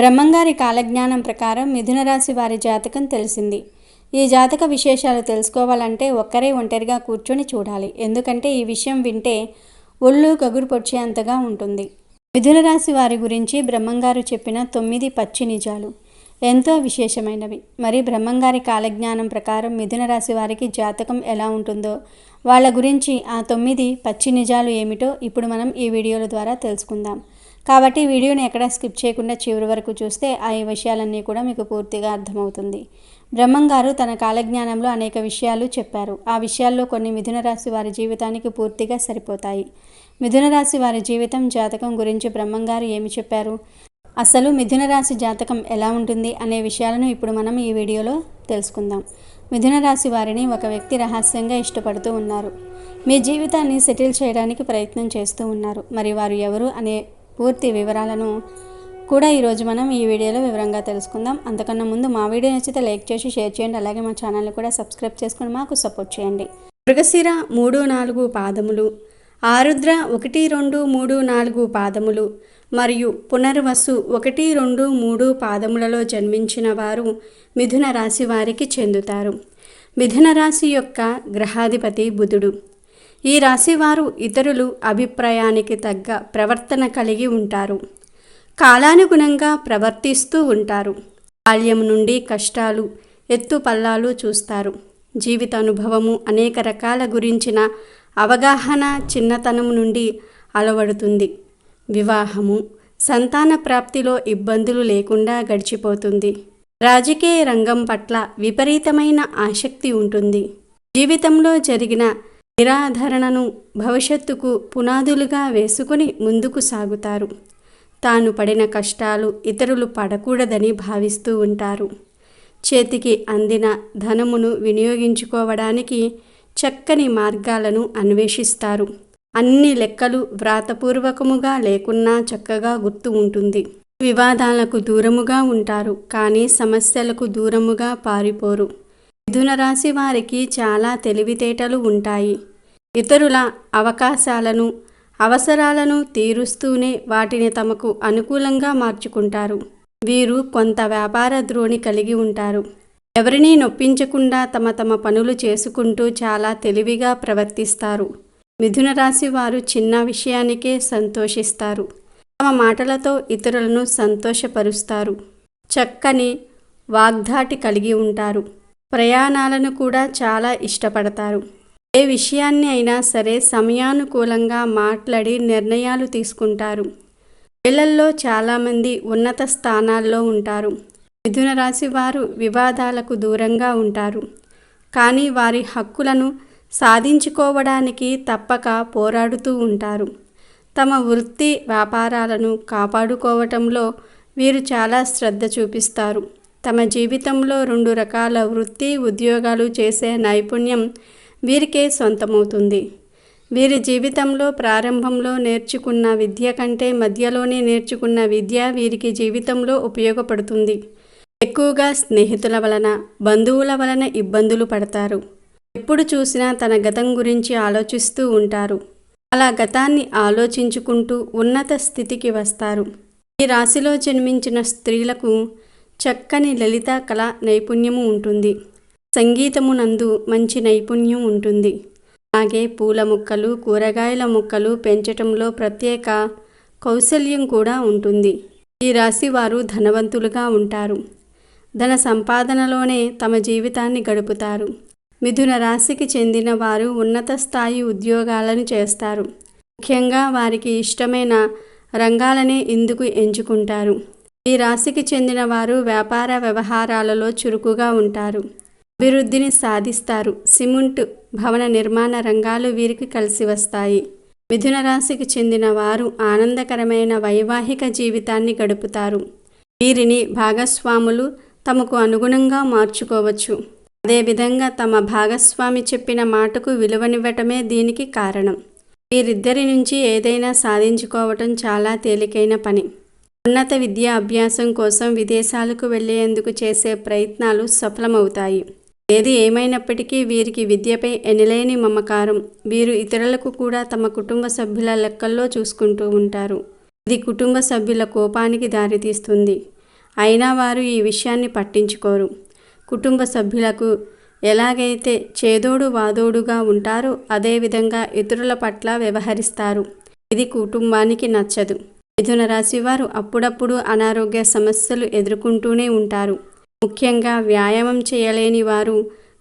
బ్రహ్మంగారి కాలజ్ఞానం ప్రకారం మిథున రాశి వారి జాతకం తెలిసింది. ఈ జాతక విశేషాలు తెలుసుకోవాలంటే ఒక్కరే ఒంటరిగా కూర్చొని చూడాలి. ఎందుకంటే ఈ విషయం వింటే ఒళ్ళు గగురు పొడిచేంతగా ఉంటుంది. మిథున రాశి వారి గురించి బ్రహ్మంగారు చెప్పిన 9 పచ్చి నిజాలు ఎంతో విశేషమైనవి. మరి బ్రహ్మంగారి కాలజ్ఞానం ప్రకారం మిథున రాశి వారికి జాతకం ఎలా ఉంటుందో, వాళ్ళ గురించి ఆ 9 పచ్చి నిజాలు ఏమిటో ఇప్పుడు మనం ఈ వీడియోల ద్వారా తెలుసుకుందాం. కాబట్టి వీడియోని ఎక్కడా స్కిప్ చేయకుండా చివరి వరకు చూస్తే ఆ విషయాలన్నీ కూడా మీకు పూర్తిగా అర్థమవుతుంది. బ్రహ్మంగారు తన కాలజ్ఞానంలో అనేక విషయాలు చెప్పారు. ఆ విషయాల్లో కొన్ని మిథున రాశి వారి జీవితానికి పూర్తిగా సరిపోతాయి. మిథున రాశి వారి జీవితం జాతకం గురించి బ్రహ్మంగారు ఏమి చెప్పారు, అసలు మిథున రాశి జాతకం ఎలా ఉంటుంది అనే విషయాలను ఇప్పుడు మనం ఈ వీడియోలో తెలుసుకుందాం. మిథున రాశి వారిని ఒక వ్యక్తి రహస్యంగా ఇష్టపడుతూ ఉన్నారు. మీ జీవితాన్ని సెటిల్ చేయడానికి ప్రయత్నం చేస్తూ ఉన్నారు. మరి వారు ఎవరు అనే పూర్తి వివరాలను కూడా ఈరోజు మనం ఈ వీడియోలో వివరంగా తెలుసుకుందాం. అంతకన్నా ముందు మా వీడియో నచ్చితే లైక్ చేసి షేర్ చేయండి. అలాగే మా ఛానల్ని కూడా సబ్స్క్రైబ్ చేసుకొని మాకు సపోర్ట్ చేయండి. మృగశిర 3-4 పాదములు, ఆరుద్ర 1-2-3-4 పాదములు మరియు పునర్వసు 1-2-3 పాదములలో జన్మించిన వారు మిథున రాశి వారికి చెందుతారు. మిథున రాశి యొక్క గ్రహాధిపతి బుధుడు. ఈ రాశివారు ఇతరులు అభిప్రాయానికి తగ్గ ప్రవర్తన కలిగి ఉంటారు. కాలానుగుణంగా ప్రవర్తిస్తూ ఉంటారు. బాల్యం నుండి కష్టాలు, ఎత్తుపల్లాలు చూస్తారు. జీవిత అనుభవము అనేక రకాల గురించిన అవగాహన చిన్నతనం నుండి అలవడుతుంది. వివాహము, సంతాన ప్రాప్తిలో ఇబ్బందులు లేకుండా గడిచిపోతుంది. రాజకీయ రంగం పట్ల విపరీతమైన ఆసక్తి ఉంటుంది. జీవితంలో జరిగిన నిరాధరణను భవిష్యత్తుకు పునాదులుగా వేసుకుని ముందుకు సాగుతారు. తాను పడిన కష్టాలు ఇతరులు పడకూడదని భావిస్తూ ఉంటారు. చేతికి అందిన ధనమును వినియోగించుకోవడానికి చక్కని మార్గాలను అన్వేషిస్తారు. అన్ని లెక్కలు వ్రాతపూర్వకముగా లేకున్నా చక్కగా గుర్తు ఉంటుంది. వివాదాలకు దూరముగా ఉంటారు, కానీ సమస్యలకు దూరముగా పారిపోరు. మిథున రాశి వారికి చాలా తెలివితేటలు ఉంటాయి. ఇతరుల అవకాశాలను, అవసరాలను తీరుస్తూనే వాటిని తమకు అనుకూలంగా మార్చుకుంటారు. వీరు కొంత వ్యాపార ద్రోణి కలిగి ఉంటారు. ఎవరినీ నొప్పించకుండా తమ పనులు చేసుకుంటూ చాలా తెలివిగా ప్రవర్తిస్తారు. మిథున రాశి వారు చిన్న విషయానికే సంతోషిస్తారు. తమ మాటలతో ఇతరులను సంతోషపరుస్తారు. చక్కని వాగ్ధాటి కలిగి ఉంటారు. ప్రయాణాలను కూడా చాలా ఇష్టపడతారు. ఏ విషయాన్ని అయినా సరే సమయానుకూలంగా మాట్లాడి నిర్ణయాలు తీసుకుంటారు. వీళ్ళల్లో చాలామంది ఉన్నత స్థానాల్లో ఉంటారు. మిథున రాశి వారు వివాదాలకు దూరంగా ఉంటారు, కానీ వారి హక్కులను సాధించుకోవడానికి తప్పక పోరాడుతూ ఉంటారు. తమ వృత్తి వ్యాపారాలను కాపాడుకోవటంలో వీరు చాలా శ్రద్ధ చూపిస్తారు. తమ జీవితంలో 2 రకాల వృత్తి ఉద్యోగాలు చేసే నైపుణ్యం వీరికే సొంతమవుతుంది. వీరి జీవితంలో ప్రారంభంలో నేర్చుకున్న విద్య కంటే మధ్యలోనే నేర్చుకున్న విద్య వీరికి జీవితంలో ఉపయోగపడుతుంది. ఎక్కువగా స్నేహితుల వలన, బంధువుల వలన ఇబ్బందులు పడతారు. ఎప్పుడు చూసినా తన గతం గురించి ఆలోచిస్తూ ఉంటారు. అలా గతాన్ని ఆలోచించుకుంటూ ఉన్నత స్థితికి వస్తారు. ఈ రాశిలో జన్మించిన స్త్రీలకు చక్కని లలిత కళా నైపుణ్యము ఉంటుంది. సంగీతమునందు మంచి నైపుణ్యం ఉంటుంది. అలాగే పూల మొక్కలు, కూరగాయల మొక్కలు పెంచటంలో ప్రత్యేక కౌశల్యం కూడా ఉంటుంది. ఈ రాశి వారు ధనవంతులుగా ఉంటారు. ధన సంపాదనలోనే తమ జీవితాన్ని గడుపుతారు. మిథున రాశికి చెందిన వారు ఉన్నత స్థాయి ఉద్యోగాలను చేస్తారు. ముఖ్యంగా వారికి ఇష్టమైన రంగాలనే ఇందుకు ఎంచుకుంటారు. ఈ రాశికి చెందిన వారు వ్యాపార వ్యవహారాలలో చురుకుగా ఉంటారు. అభివృద్ధిని సాధిస్తారు. సిమెంట్, భవన నిర్మాణ రంగాలు వీరికి కలిసి వస్తాయి. మిథున రాశికి చెందిన వారు ఆనందకరమైన వైవాహిక జీవితాన్ని గడుపుతారు. వీరిని భాగస్వాములు తమకు అనుగుణంగా మార్చుకోవచ్చు. అదేవిధంగా తమ భాగస్వామి చెప్పిన మాటకు విలువనివ్వటమే దీనికి కారణం. వీరిద్దరి నుంచి ఏదైనా సాధించుకోవటం చాలా తేలికైన పని. ఉన్నత విద్యా అభ్యాసం కోసం విదేశాలకు వెళ్లేందుకు చేసే ప్రయత్నాలు సఫలమవుతాయి. ఏది ఏమైనప్పటికీ వీరికి విద్యపై ఎనలేని మమకారం. వీరు ఇతరులకు కూడా తమ కుటుంబ సభ్యుల లెక్కల్లో చూసుకుంటూ ఉంటారు. ఇది కుటుంబ సభ్యుల కోపానికి దారితీస్తుంది. అయినా వారు ఈ విషయాన్ని పట్టించుకోరు. కుటుంబ సభ్యులకు ఎలాగైతే చేదోడు వాదోడుగా ఉంటారో అదేవిధంగా ఇతరుల పట్ల వ్యవహరిస్తారు. ఇది కుటుంబానికి నచ్చదు. మిథున రాశి వారు అప్పుడప్పుడు అనారోగ్య సమస్యలు ఎదుర్కొంటూనే ఉంటారు. ముఖ్యంగా వ్యాయామం చేయలేని వారు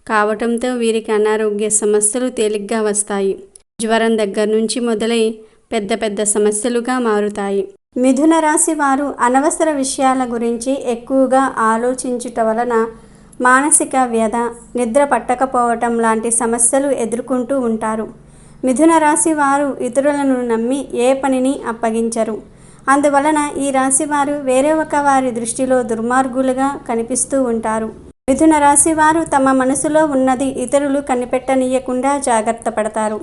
కావటంతో వీరికి అనారోగ్య సమస్యలు తేలిగ్గా వస్తాయి. జ్వరం దగ్గర నుంచి మొదలై పెద్ద పెద్ద సమస్యలుగా మారుతాయి. మిథున రాశి వారు అనవసర విషయాల గురించి ఎక్కువగా ఆలోచించుట వలన మానసిక వ్యధ, నిద్ర పట్టకపోవటం లాంటి సమస్యలు ఎదుర్కొంటూ ఉంటారు. మిథున రాశి వారు ఇతరులను నమ్మి ఏ పనిని అప్పగించరు. అందువలన ఈ రాశి వారు వేరే ఒక వారి దృష్టిలో దుర్మార్గులుగా కనిపిస్తూ ఉంటారు. మిథున రాశి వారు తమ మనసులో ఉన్నది ఇతరులు కనిపెట్టనీయకుండా జాగ్రత్త పడతారు.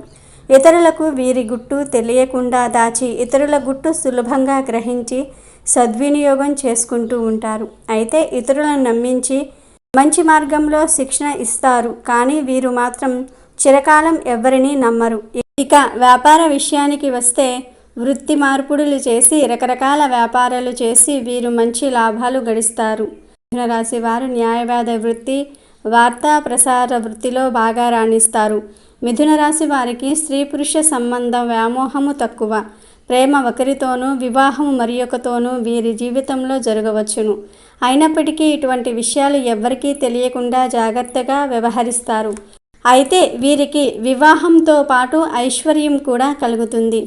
ఇతరులకు వీరి గుట్టు తెలియకుండా దాచి ఇతరుల గుట్టు సులభంగా గ్రహించి సద్వినియోగం చేసుకుంటూ ఉంటారు. అయితే ఇతరులను నమ్మించి మంచి మార్గంలో శిక్షణ ఇస్తారు, కానీ వీరు మాత్రం చిరకాలం ఎవరినీ నమ్మరు. ఇక వ్యాపార విషయానికి వస్తే వృత్తి మార్పుడులు చేసి రకరకాల వ్యాపారాలు చేసి వీరు మంచి లాభాలు గడిస్తారు. మిథున రాశి వారు న్యాయవాద వృత్తి, వార్తా ప్రసార వృత్తిలో బాగా రాణిస్తారు. మిథున రాశి వారికి స్త్రీ పురుష సంబంధం వ్యామోహము తక్కువ. ప్రేమ ఒకరితోనూ, వివాహం మరియొకతోనూ వీరి జీవితంలో జరగవచ్చును. అయినప్పటికీ ఇటువంటి విషయాలు ఎవ్వరికీ తెలియకుండా జాగ్రత్తగా వ్యవహరిస్తారు. అయితే వీరికి వివాహంతో పాటు ఐశ్వర్యం కూడా కలుగుతుంది.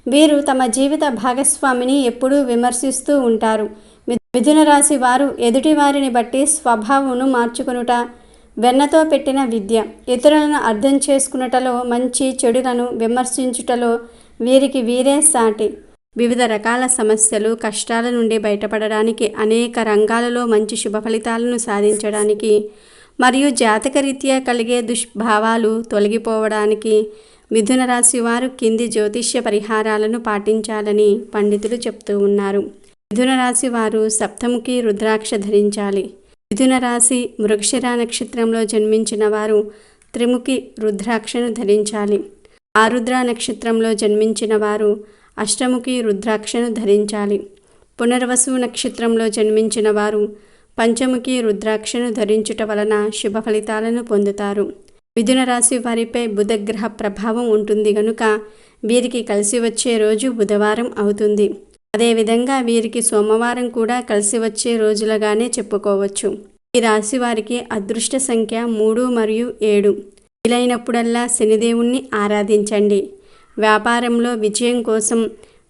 వీరు తమ జీవిత భాగస్వామిని ఎప్పుడూ విమర్శిస్తూ ఉంటారు. మిథున రాశి వారు ఎదుటి వారిని బట్టి స్వభావమును మార్చుకొనుట వెన్నతో పెట్టిన విద్య. ఇతరులను అర్థం చేసుకున్నటలో, మంచి చెడులను విమర్శించుటలో వీరికి వీరే సాటి. వివిధ రకాల సమస్యలు, కష్టాల నుండి బయటపడడానికి, అనేక రంగాలలో మంచి శుభ ఫలితాలను సాధించడానికి మరియు జాతకరీత్యా కలిగే దుష్భావాలు తొలగిపోవడానికి మిథున రాశి వారు కింది జ్యోతిష్య పరిహారాలను పాటించాలని పండితులు చెప్తూ ఉన్నారు. మిథున రాశి వారు సప్తముఖి రుద్రాక్ష ధరించాలి. మిథున రాశి మృగశిర నక్షత్రంలో జన్మించిన వారు త్రిముఖి రుద్రాక్షను ధరించాలి. ఆరుద్ర నక్షత్రంలో జన్మించిన వారు అష్టముఖి రుద్రాక్షను ధరించాలి. పునర్వసు నక్షత్రంలో జన్మించిన వారు పంచముఖి రుద్రాక్షను ధరించుట వలన శుభ ఫలితాలను పొందుతారు. మిథున రాశి వారిపై బుధగ్రహ ప్రభావం ఉంటుంది కనుక వీరికి కలిసి వచ్చే రోజు బుధవారం అవుతుంది. అదేవిధంగా వీరికి సోమవారం కూడా కలిసి వచ్చే రోజులుగానే చెప్పుకోవచ్చు. ఈ రాశి వారికి అదృష్ట సంఖ్య 3 మరియు 7. వీలైనప్పుడల్లా శనిదేవుణ్ణి ఆరాధించండి. వ్యాపారంలో విజయం కోసం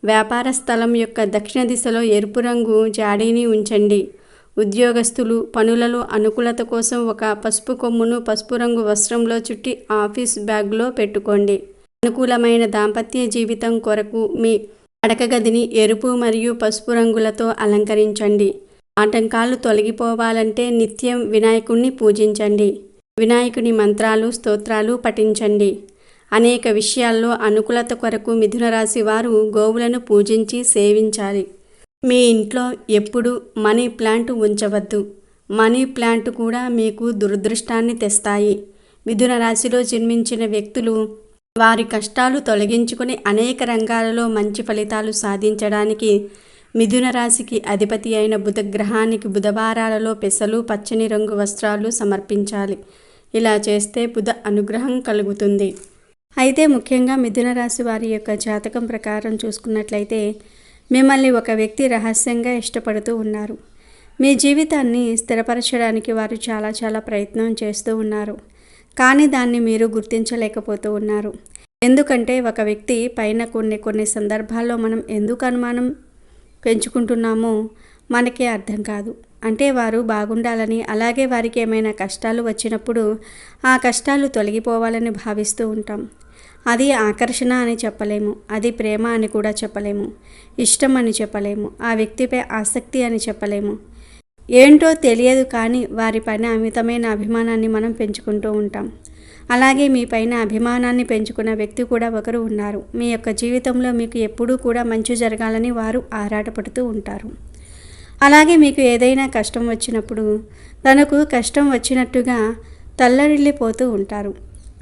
వ్యాపార స్థలం యొక్క దక్షిణ దిశలో ఎరుపు రంగు జాడీని ఉంచండి. ఉద్యోగస్తులు పనులలో అనుకూలత కోసం ఒక పసుపు కొమ్మును పసుపు రంగు వస్త్రంలో చుట్టి ఆఫీస్ బ్యాగ్లో పెట్టుకోండి. అనుకూలమైన దాంపత్య జీవితం కొరకు మీ పడక గదిని ఎరుపు మరియు పసుపు రంగులతో అలంకరించండి. ఆటంకాలు తొలగిపోవాలంటే నిత్యం వినాయకుణ్ణి పూజించండి. వినాయకుని మంత్రాలు, స్తోత్రాలు పఠించండి. అనేక విషయాల్లో అనుకూలత కొరకు మిథున రాశి వారు గోవులను పూజించి సేవించాలి. మీ ఇంట్లో ఎప్పుడు మనీ ప్లాంట్ ఉంచవద్దు. మనీ ప్లాంట్ కూడా మీకు దురదృష్టాన్ని తెస్తాయి. మిథున రాశిలో జన్మించిన వ్యక్తులు వారి కష్టాలు తొలగించుకొని అనేక రంగాలలో మంచి ఫలితాలు సాధించడానికి మిథున రాశికి అధిపతి అయిన బుధగ్రహానికి బుధవారాలలో పెసలు, పచ్చని రంగు వస్త్రాలు సమర్పించాలి. ఇలా చేస్తే బుధ అనుగ్రహం కలుగుతుంది. అయితే ముఖ్యంగా మిథున రాశి వారి యొక్క జాతకం ప్రకారం చూసుకున్నట్లయితే మిమ్మల్ని ఒక వ్యక్తి రహస్యంగా ఇష్టపడుతూ ఉన్నారు. మీ జీవితాన్ని స్థిరపరచడానికి వారు చాలా ప్రయత్నం చేస్తూ ఉన్నారు. కానీ దాన్ని మీరు గుర్తించలేకపోతూ ఉన్నారు. ఎందుకంటే ఒక వ్యక్తి పైన కొన్ని సందర్భాల్లో మనం ఎందుకు అనుమానం పెంచుకుంటున్నామో మనకే అర్థం కాదు. అంటే వారు బాగుండాలని, అలాగే వారికి ఏమైనా కష్టాలు వచ్చినప్పుడు ఆ కష్టాలు తొలగిపోవాలని భావిస్తూ ఉంటాం. అది ఆకర్షణ అని చెప్పలేము, అది ప్రేమ అని కూడా చెప్పలేము, ఇష్టం అని చెప్పలేము, ఆ వ్యక్తిపై ఆసక్తి అని చెప్పలేము. ఏంటో తెలియదు, కానీ వారిపైన అమితమైన అభిమానాన్ని మనం పెంచుకుంటూ ఉంటాం. అలాగే మీ పైన అభిమానాన్ని పెంచుకున్న వ్యక్తి కూడా ఒకరు ఉన్నారు. మీ యొక్క జీవితంలో మీకు ఎప్పుడూ కూడా మంచి జరగాలని వారు ఆరాటపడుతూ ఉంటారు. అలాగే మీకు ఏదైనా కష్టం వచ్చినప్పుడు తనకు కష్టం వచ్చినట్టుగా తల్లడిల్లిపోతూ ఉంటారు.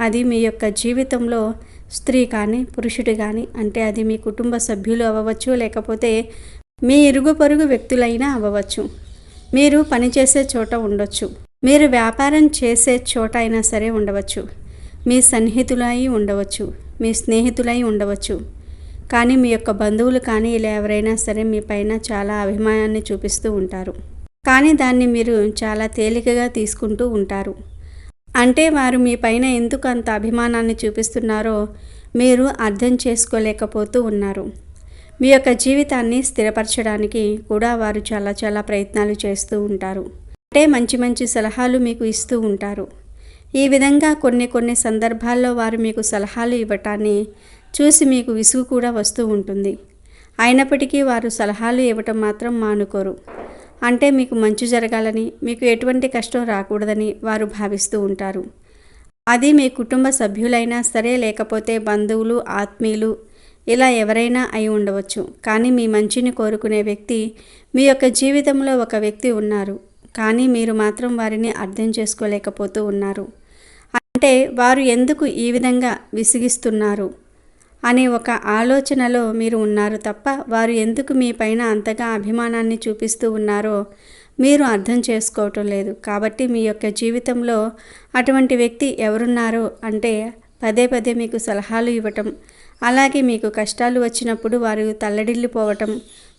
అది మీ యొక్క జీవితంలో స్త్రీ కానీ పురుషుడు కానీ, అంటే అది మీ కుటుంబ సభ్యులు అవ్వవచ్చు, లేకపోతే మీ ఇరుగు పొరుగు వ్యక్తులైనా అవ్వవచ్చు. మీరు పనిచేసే చోట ఉండొచ్చు, మీరు వ్యాపారం చేసే చోట అయినా సరే ఉండవచ్చు, మీ సన్నిహితులై ఉండవచ్చు, మీ స్నేహితులై ఉండవచ్చు. కానీ మీ యొక్క బంధువులు కానీ ఇలా ఎవరైనా సరే మీ పైన చాలా అభిమానాన్ని చూపిస్తూ ఉంటారు. కానీ దాన్ని మీరు చాలా తేలికగా తీసుకుంటూ ఉంటారు. అంటే వారు మీ పైన ఎందుకు అంత అభిమానాన్ని చూపిస్తున్నారో మీరు అర్థం చేసుకోలేకపోతూ ఉన్నారు. మీ యొక్క జీవితాన్ని స్థిరపరచడానికి కూడా వారు చాలా ప్రయత్నాలు చేస్తూ ఉంటారు. అంటే మంచి మంచి సలహాలు మీకు ఇస్తూ ఉంటారు. ఈ విధంగా కొన్ని సందర్భాల్లో వారు మీకు సలహాలు ఇవ్వటాన్ని చూసి మీకు విసుగు కూడా వస్తూ ఉంటుంది. అయినప్పటికీ వారు సలహాలు ఇవ్వటం మాత్రం మానుకోరు. అంటే మీకు మంచి జరగాలని, మీకు ఎటువంటి కష్టం రాకూడదని వారు భావిస్తూ ఉంటారు. అది మీ కుటుంబ సభ్యులైనా సరే, లేకపోతే బంధువులు, ఆత్మీయులు ఇలా ఎవరైనా అయి ఉండవచ్చు. కానీ మీ మంచిని కోరుకునే వ్యక్తి మీ యొక్క జీవితంలో ఒక వ్యక్తి ఉన్నారు. కానీ మీరు మాత్రం వారిని అర్థం చేసుకోలేకపోతూ ఉన్నారు. అంటే వారు ఎందుకు ఈ విధంగా విసిగిస్తున్నారు అనే ఒక ఆలోచనలో మీరు ఉన్నారు తప్ప వారు ఎందుకు మీ పైన అంతగా అభిమానాన్ని చూపిస్తూ ఉన్నారో మీరు అర్థం చేసుకోవటం లేదు. కాబట్టి మీ యొక్క జీవితంలో అటువంటి వ్యక్తి ఎవరున్నారో అంటే పదే మీకు సలహాలు ఇవ్వటం, అలాగే మీకు కష్టాలు వచ్చినప్పుడు వారు తల్లడిల్లిపోవటం,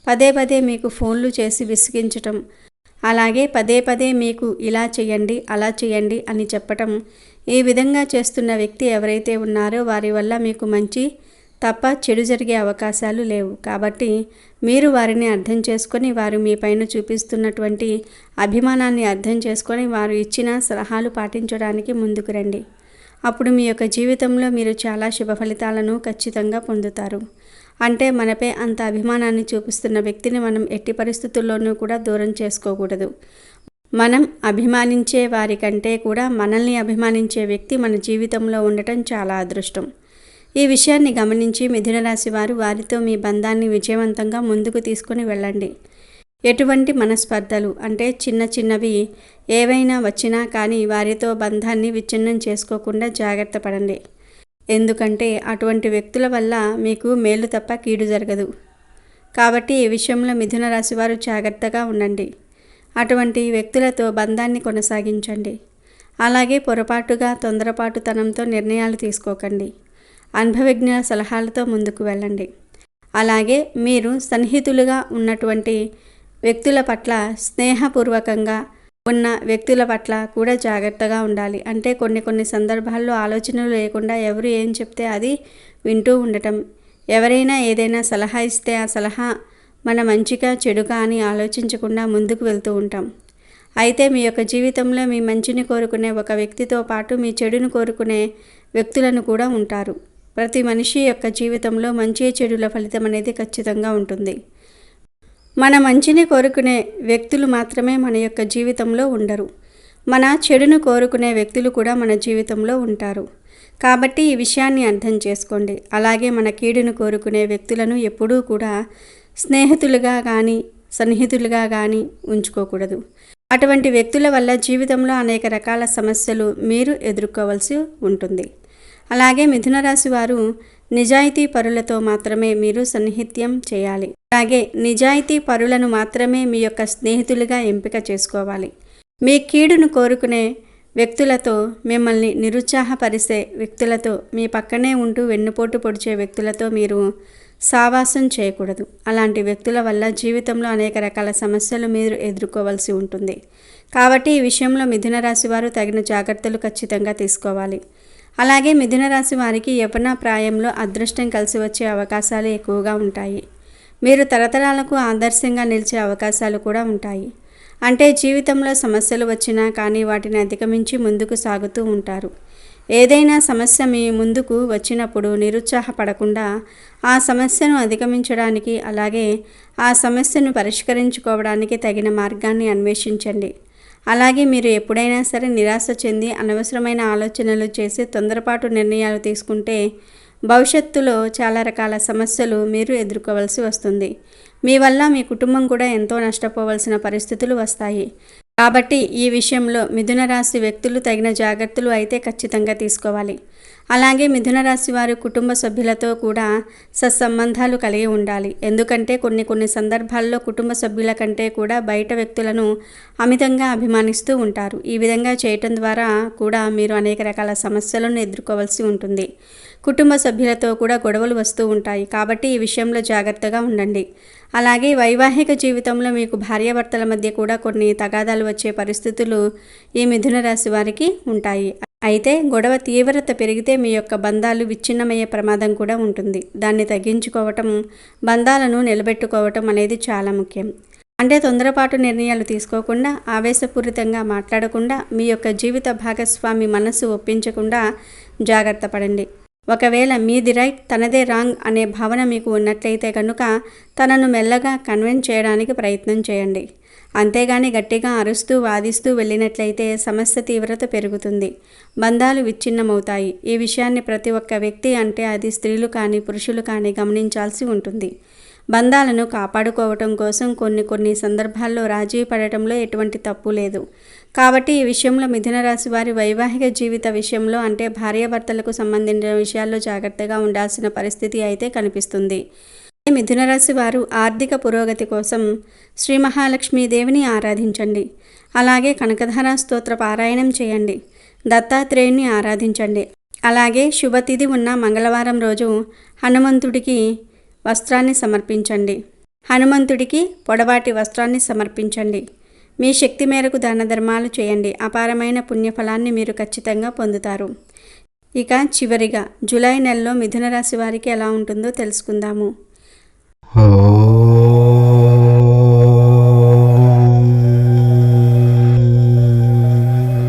పదే మీకు ఫోన్లు చేసి విసిగించటం, అలాగే పదే మీకు ఇలా చేయండి అలా చేయండి అని చెప్పటం, ఈ విధంగా చేస్తున్న వ్యక్తి ఎవరైతే ఉన్నారో వారి వల్ల మీకు మంచి తప్ప చెడు జరిగే అవకాశాలు లేవు. కాబట్టి మీరు వారిని అర్థం చేసుకొని, వారు మీ పైన చూపిస్తున్నటువంటి అభిమానాన్ని అర్థం చేసుకొని వారు ఇచ్చిన సలహాలు పాటించడానికి ముందుకు రండి. అప్పుడు మీ యొక్క జీవితంలో మీరు చాలా శుభ ఫలితాలను ఖచ్చితంగా పొందుతారు. అంటే మనపై అంత అభిమానాన్ని చూపిస్తున్న వ్యక్తిని మనం ఎట్టి పరిస్థితుల్లోనూ కూడా దూరం చేసుకోకూడదు. మనం అభిమానించే వారి కంటే కూడా మనల్ని అభిమానించే వ్యక్తి మన జీవితంలో ఉండటం చాలా అదృష్టం. ఈ విషయాన్ని గమనించి మిథున రాశి వారు వారితో మీ బంధాన్ని విజయవంతంగా ముందుకు తీసుకొని వెళ్ళండి. ఎటువంటి మనస్పర్ధలు అంటే చిన్నవి ఏవైనా వచ్చినా కానీ వారితో బంధాన్ని విచ్ఛిన్నం చేసుకోకుండా జాగ్రత్త పడండి. ఎందుకంటే అటువంటి వ్యక్తుల వల్ల మీకు మేలు తప్ప కీడు జరగదు. కాబట్టి ఈ విషయంలో మిథున రాశి వారు జాగ్రత్తగా ఉండండి. అటువంటి వ్యక్తులతో బంధాన్ని కొనసాగించండి. అలాగే పొరపాటుగా తొందరపాటుతనంతో నిర్ణయాలు తీసుకోకండి. అనుభవజ్ఞ సలహాలతో ముందుకు వెళ్ళండి. అలాగే మీరు సన్నిహితులుగా ఉన్నటువంటి వ్యక్తుల పట్ల, స్నేహపూర్వకంగా ఉన్న వ్యక్తుల పట్ల కూడా జాగ్రత్తగా ఉండాలి. అంటే కొన్ని సందర్భాల్లో ఆలోచనలు లేకుండా ఎవరు ఏం చెప్తే అది వింటూ ఉండటం, ఎవరైనా ఏదైనా సలహా ఇస్తే ఆ సలహా మన మంచిగా చెడుగా అని ఆలోచించకుండా ముందుకు వెళ్తూ ఉంటాం. అయితే మీ యొక్క జీవితంలో మీ మంచిని కోరుకునే ఒక వ్యక్తితో పాటు మీ చెడును కోరుకునే వ్యక్తులను కూడా ఉంటారు. ప్రతి మనిషి యొక్క జీవితంలో మంచి చెడుల ఫలితం అనేది ఖచ్చితంగా ఉంటుంది. మన మంచిని కోరుకునే వ్యక్తులు మాత్రమే మన యొక్క జీవితంలో ఉండరు. మన చెడును కోరుకునే వ్యక్తులు కూడా మన జీవితంలో ఉంటారు. కాబట్టి ఈ విషయాన్ని అర్థం చేసుకోండి. అలాగే మన కీడును కోరుకునే వ్యక్తులను ఎప్పుడూ కూడా స్నేహితులుగా కానీ సన్నిహితులుగా కానీ ఉంచుకోకూడదు. అటువంటి వ్యక్తుల వల్ల జీవితంలో అనేక రకాల సమస్యలు మీరు ఎదుర్కోవాల్సి ఉంటుంది. అలాగే మిథున రాశి వారు నిజాయితీ పరులతో మాత్రమే మీరు సన్నిహిత్యం చేయాలి. అలాగే నిజాయితీ పరులను మాత్రమే మీ యొక్క స్నేహితులుగా ఎంపిక చేసుకోవాలి. మీ కీడును కోరుకునే వ్యక్తులతో, మిమ్మల్ని నిరుత్సాహపరిచే వ్యక్తులతో, మీ పక్కనే ఉంటూ వెన్నుపోటు పొడిచే వ్యక్తులతో మీరు సావాసం చేయకూడదు. అలాంటి వ్యక్తుల వల్ల జీవితంలో అనేక రకాల సమస్యలు మీరు ఎదుర్కోవాల్సి ఉంటుంది. కాబట్టి ఈ విషయంలో మిథున రాశి వారు తగిన జాగ్రత్తలు ఖచ్చితంగా తీసుకోవాలి. అలాగే మిథున రాశి వారికి యవ్వన ప్రాయంలో అదృష్టం కలిసి వచ్చే అవకాశాలు ఎక్కువగా ఉంటాయి. మీరు తరతరాలకు ఆదర్శంగా నిలిచే అవకాశాలు కూడా ఉంటాయి. అంటే జీవితంలో సమస్యలు వచ్చినా కానీ వాటిని అధిగమించి ముందుకు సాగుతూ ఉంటారు. ఏదైనా సమస్య మీ ముందుకు వచ్చినప్పుడు నిరుత్సాహపడకుండా ఆ సమస్యను అధిగమించడానికి, అలాగే ఆ సమస్యను పరిష్కరించుకోవడానికి తగిన మార్గాన్ని అన్వేషించండి. అలాగే మీరు ఎప్పుడైనా సరే నిరాశ చెంది అనవసరమైన ఆలోచనలు చేసి తొందరపాటు నిర్ణయాలు తీసుకుంటే భవిష్యత్తులో చాలా రకాల సమస్యలు మీరు ఎదుర్కోవాల్సి వస్తుంది. మీ వల్ల మీ కుటుంబం కూడా ఎంతో నష్టపోవాల్సిన పరిస్థితులు వస్తాయి. కాబట్టి ఈ విషయంలో మిథున రాశి వ్యక్తులు తగిన జాగ్రత్తలు అయితే ఖచ్చితంగా తీసుకోవాలి. అలాగే మిథున రాశి వారు కుటుంబ సభ్యులతో కూడా సత్సంబంధాలు కలిగి ఉండాలి. ఎందుకంటే కొన్ని సందర్భాల్లో కుటుంబ సభ్యుల కంటే కూడా బయట వ్యక్తులను అమితంగా అభిమానిస్తూ ఉంటారు. ఈ విధంగా చేయటం ద్వారా కూడా మీరు అనేక రకాల సమస్యలను ఎదుర్కోవాల్సి ఉంటుంది. కుటుంబ సభ్యులతో కూడా గొడవలు వస్తూ ఉంటాయి. కాబట్టి ఈ విషయంలో జాగ్రత్తగా ఉండండి. అలాగే వైవాహిక జీవితంలో మీకు భార్యాభర్తల మధ్య కూడా కొన్ని తగాదాలు వచ్చే పరిస్థితులు ఈ మిథున రాశి వారికి ఉంటాయి. అయితే గొడవ తీవ్రత పెరిగితే మీ యొక్క బంధాలు విచ్ఛిన్నమయ్యే ప్రమాదం కూడా ఉంటుంది. దాన్ని తగ్గించుకోవటం, బంధాలను నిలబెట్టుకోవటం అనేది చాలా ముఖ్యం. అంటే తొందరపాటు నిర్ణయాలు తీసుకోకుండా, ఆవేశపూరితంగా మాట్లాడకుండా, మీ యొక్క జీవిత భాగస్వామి మనస్సు ఒప్పించకుండా జాగ్రత్త పడండి. ఒకవేళ మీది రైట్, తనదే రాంగ్ అనే భావన మీకు ఉన్నట్లయితే కనుక తనను మెల్లగా కన్విన్స్ చేయడానికి ప్రయత్నం చేయండి. అంతేగాని గట్టిగా అరుస్తూ వాదిస్తూ వెళ్ళినట్లయితే సమస్య తీవ్రత పెరుగుతుంది, బంధాలు విచ్ఛిన్నమవుతాయి. ఈ విషయాన్ని ప్రతి ఒక్క వ్యక్తి, అంటే అది స్త్రీలు కానీ పురుషులు కానీ గమనించాల్సి ఉంటుంది. బంధాలను కాపాడుకోవటం కోసం కొన్ని సందర్భాల్లో రాజీ పడటంలో ఎటువంటి తప్పు లేదు. కాబట్టి ఈ విషయంలో మిథున రాశి వారి వైవాహిక జీవిత విషయంలో, అంటే భార్యాభర్తలకు సంబంధించిన విషయాల్లో జాగ్రత్తగా ఉండాల్సిన పరిస్థితి అయితే కనిపిస్తుంది. మిథున రాశి వారు ఆర్థిక పురోగతి కోసం శ్రీ మహాలక్ష్మీదేవిని ఆరాధించండి. అలాగే కనకధార స్తోత్ర పారాయణం చేయండి. దత్తాత్రేయుని ఆరాధించండి. అలాగే శుభతిథి ఉన్న మంగళవారం రోజు హనుమంతుడికి వస్త్రాన్ని సమర్పించండి. హనుమంతుడికి పొడవాటి వస్త్రాన్ని సమర్పించండి. మీ శక్తి మేరకు దాన ధర్మాలు చేయండి. అపారమైన పుణ్యఫలాన్ని మీరు ఖచ్చితంగా పొందుతారు. ఇక చివరిగా జూలై నెలలో మిథున రాశి వారికి ఎలా ఉంటుందో తెలుసుకుందాము.